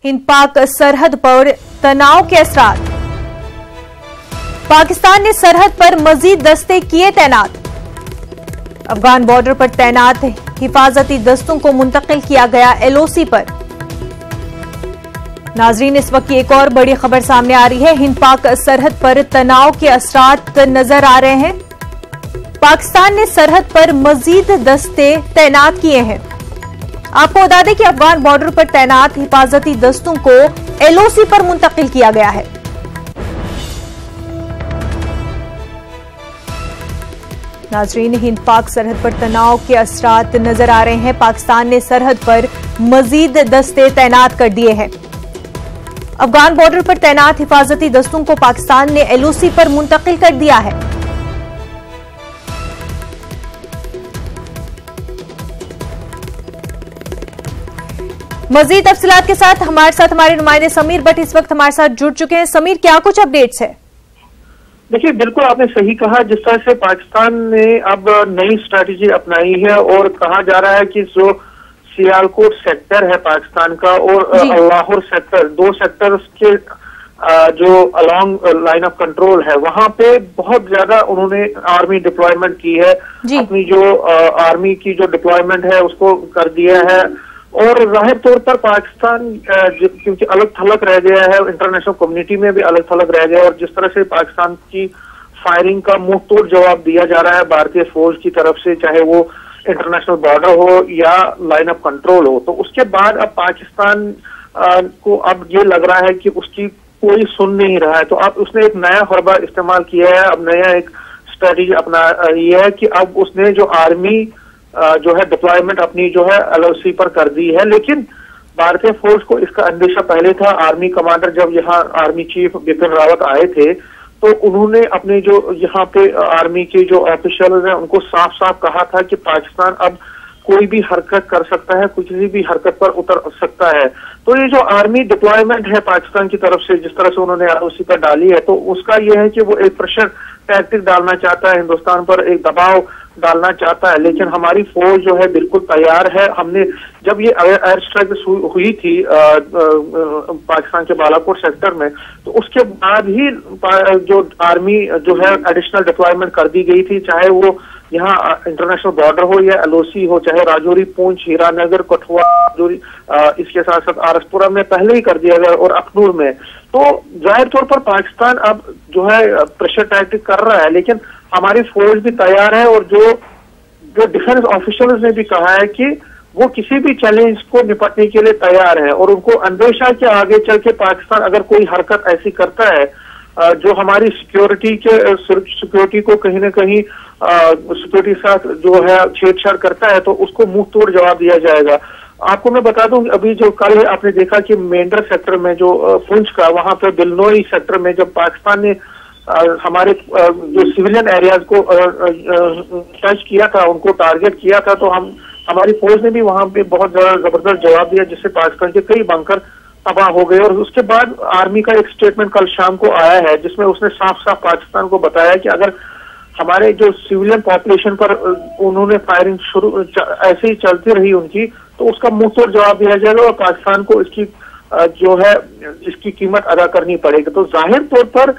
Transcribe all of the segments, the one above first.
हिंद पाक सरहद पर तनाव के असरात। पाकिस्तान ने सरहद पर मजीद दस्ते किए तैनात। अफगान बॉर्डर पर तैनात हिफाजती दस्तों को मुंतकिल किया गया एलओसी पर। नाजरीन, इस वक्त की एक और बड़ी खबर सामने आ रही है। हिंद पाक सरहद पर तनाव के असरात नजर आ रहे हैं। पाकिस्तान ने सरहद पर मजीद दस्ते तैनात किए हैं। आपको बता दें कि अफगान बॉर्डर पर तैनात हिफाजती दस्तों को एलओसी पर मुंतकिल किया गया है। नाजरीन, हिंद पाक सरहद पर तनाव के असरात नजर आ रहे हैं। पाकिस्तान ने सरहद पर मजीद दस्ते तैनात कर दिए हैं। अफगान बॉर्डर पर तैनात हिफाजती दस्तों को पाकिस्तान ने एलओसी पर मुंतकिल कर दिया है। मजीद तफसीलात के साथ हमारे नुमाइंदे समीर भट्ट इस वक्त हमारे साथ जुड़ चुके हैं। समीर, क्या कुछ अपडेट्स है? देखिए, बिल्कुल आपने सही कहा। जिस तरह से पाकिस्तान ने अब नई स्ट्रैटेजी अपनाई है और कहा जा रहा है कि जो सियालकोट सेक्टर है पाकिस्तान का और लाहौर सेक्टर, दो सेक्टर्स के जो अलोंग लाइन ऑफ कंट्रोल है, वहां पे बहुत ज्यादा उन्होंने आर्मी डिप्लॉयमेंट की है। अपनी जो आर्मी की जो डिप्लॉयमेंट है उसको कर दिया है और जाहिर तौर पर पाकिस्तान क्योंकि अलग थलग रह गया है, इंटरनेशनल कम्युनिटी में भी अलग थलग रह गया है और जिस तरह से पाकिस्तान की फायरिंग का मुंह तोड़ जवाब दिया जा रहा है भारतीय फौज की तरफ से, चाहे वो इंटरनेशनल बॉर्डर हो या लाइन ऑफ कंट्रोल हो, तो उसके बाद अब पाकिस्तान को अब ये लग रहा है कि उसकी कोई सुन नहीं रहा है। तो अब उसने एक नया हरबा इस्तेमाल किया है, अब नया एक स्ट्रेटेजी अपना ये है कि अब उसने जो आर्मी जो है डिप्लॉयमेंट अपनी जो है एलओसी पर कर दी है। लेकिन भारतीय फौज को इसका अंदेशा पहले था। आर्मी कमांडर जब यहाँ आर्मी चीफ बिपिन रावत आए थे तो उन्होंने अपने जो यहाँ पे आर्मी के जो ऑफिशियल हैं उनको साफ साफ कहा था कि पाकिस्तान अब कोई भी हरकत कर सकता है, किसी भी हरकत पर उतर सकता है। तो ये जो आर्मी डिप्लॉयमेंट है पाकिस्तान की तरफ से जिस तरह से उन्होंने एलओसी पर डाली है, तो उसका ये है कि वो एक प्रेशर टैक्टिक डालना चाहता है, हिंदुस्तान पर एक दबाव डालना चाहता है। लेकिन हमारी फौज जो है बिल्कुल तैयार है। हमने जब ये एयर स्ट्राइक हुई थी पाकिस्तान के बालाकोट सेक्टर में, तो उसके बाद ही जो आर्मी जो है एडिशनल डिप्लॉयमेंट कर दी गई थी, चाहे वो यहाँ इंटरनेशनल बॉर्डर हो या एलओसी हो, चाहे राजौरी, पूंछ, हीरानगर, कठुआ, राजौरी, इसके साथ साथ आरसपुरा में पहले ही कर दिया गया और अखनूर में। तो जाहिर तौर पर पाकिस्तान अब जो है प्रेशर टैक्टिक कर रहा है, लेकिन हमारी फौज भी तैयार है और जो डिफेंस ऑफिशियल्स ने भी कहा है कि वो किसी भी चैलेंज को निपटने के लिए तैयार है और उनको अंदेशा के आगे चल के पाकिस्तान अगर कोई हरकत ऐसी करता है जो हमारी सिक्योरिटी को कहीं ना कहीं सिक्योरिटी के साथ जो है छेड़छाड़ करता है तो उसको मुंह तोड़ जवाब दिया जाएगा। आपको मैं बता दूं, अभी जो कल आपने देखा कि मेंढर सेक्टर में जो पुंछ का वहां पे बिलनोई सेक्टर में जब पाकिस्तान ने हमारे जो सिविलियन एरियाज को टच किया था, उनको टारगेट किया था, तो हमारी फौज ने भी वहां पे बहुत जबरदस्त जवाब दिया जिससे पाकिस्तान के कई बंकर तबाह हो गए। और उसके बाद आर्मी का एक स्टेटमेंट कल शाम को आया है जिसमें उसने साफ साफ पाकिस्तान को बताया कि अगर हमारे जो सिविलियन पॉपुलेशन पर उन्होंने फायरिंग शुरू ऐसे ही चलती रही उनकी, तो उसका मुंह तोड़ जवाब दिया जाएगा और पाकिस्तान को इसकी जो है इसकी कीमत अदा करनी पड़ेगी। तो जाहिर तौर पर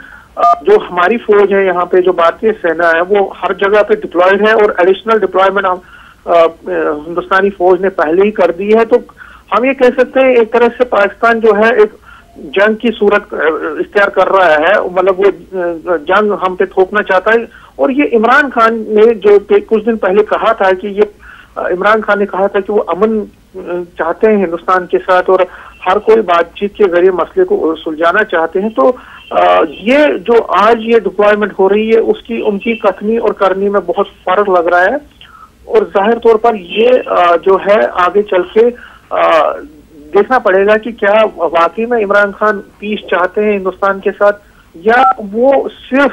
जो हमारी फौज है यहाँ पे, जो भारतीय सेना है, वो हर जगह पे डिप्लॉयड है और एडिशनल डिप्लॉयमेंट हिंदुस्तानी फौज ने पहले ही कर दी है। तो हम ये कह सकते हैं एक तरह से पाकिस्तान जो है एक जंग की सूरत इख्तियार कर रहा है, मतलब वो जंग हम पे थोपना चाहता है। और ये इमरान खान ने जो कुछ दिन पहले कहा था कि ये इमरान खान ने कहा था कि वो अमन चाहते हैं हिंदुस्तान के साथ और हर कोई बातचीत के जरिए मसले को सुलझाना चाहते हैं। तो ये जो आज ये डिप्लॉयमेंट हो रही है उसकी उनकी कथनी और करनी में बहुत फर्क लग रहा है और जाहिर तौर पर ये जो है आगे चल के देखना पड़ेगा कि क्या वाकई में इमरान खान पीस चाहते हैं हिंदुस्तान के साथ या वो सिर्फ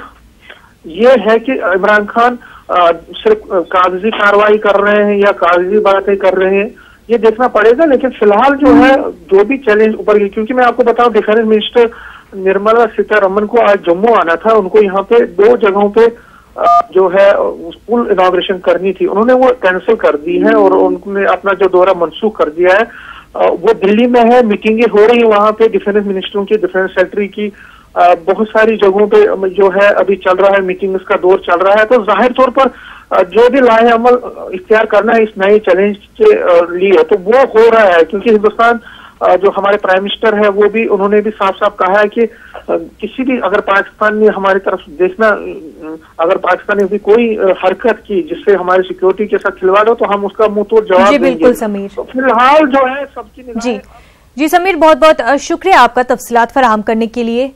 ये है कि इमरान खान सिर्फ कागजी कार्रवाई कर रहे हैं या कागजी बातें कर रहे हैं, ये देखना पड़ेगा। लेकिन फिलहाल जो है जो भी चैलेंज ऊपर, क्योंकि मैं आपको बताऊं डिफेंस मिनिस्टर निर्मला सीतारमन को आज जम्मू आना था, उनको यहाँ पे दो जगहों पे जो है पुल इनॉग्रेशन करनी थी, उन्होंने वो कैंसिल कर दी है और उन्होंने अपना जो दौरा मनसूख कर दिया है। वो दिल्ली में है, मीटिंगें हो रही है वहां पे डिफेंस मिनिस्टरों की, डिफेंस सेक्रेटरी की, बहुत सारी जगहों पे जो है अभी चल रहा है, मीटिंग्स का दौर चल रहा है। तो जाहिर तौर पर जो भी लाहे अमल इख्तियार करना है इस नए चैलेंज के लिए, तो वो हो रहा है, क्योंकि हिंदुस्तान जो हमारे प्राइम मिनिस्टर है वो भी, उन्होंने भी साफ साफ कहा है कि किसी भी, अगर पाकिस्तान ने हमारी तरफ देखना, अगर पाकिस्तान ने भी कोई हरकत की जिससे हमारी सिक्योरिटी के साथ खिलवाड़ हो, तो हम उसका मुंह तोड़ जवाब देंगे। बिल्कुल समीर। तो फिलहाल जो है सबकी जी समीर, बहुत बहुत शुक्रिया आपका तफसीलात फराहम करने के लिए।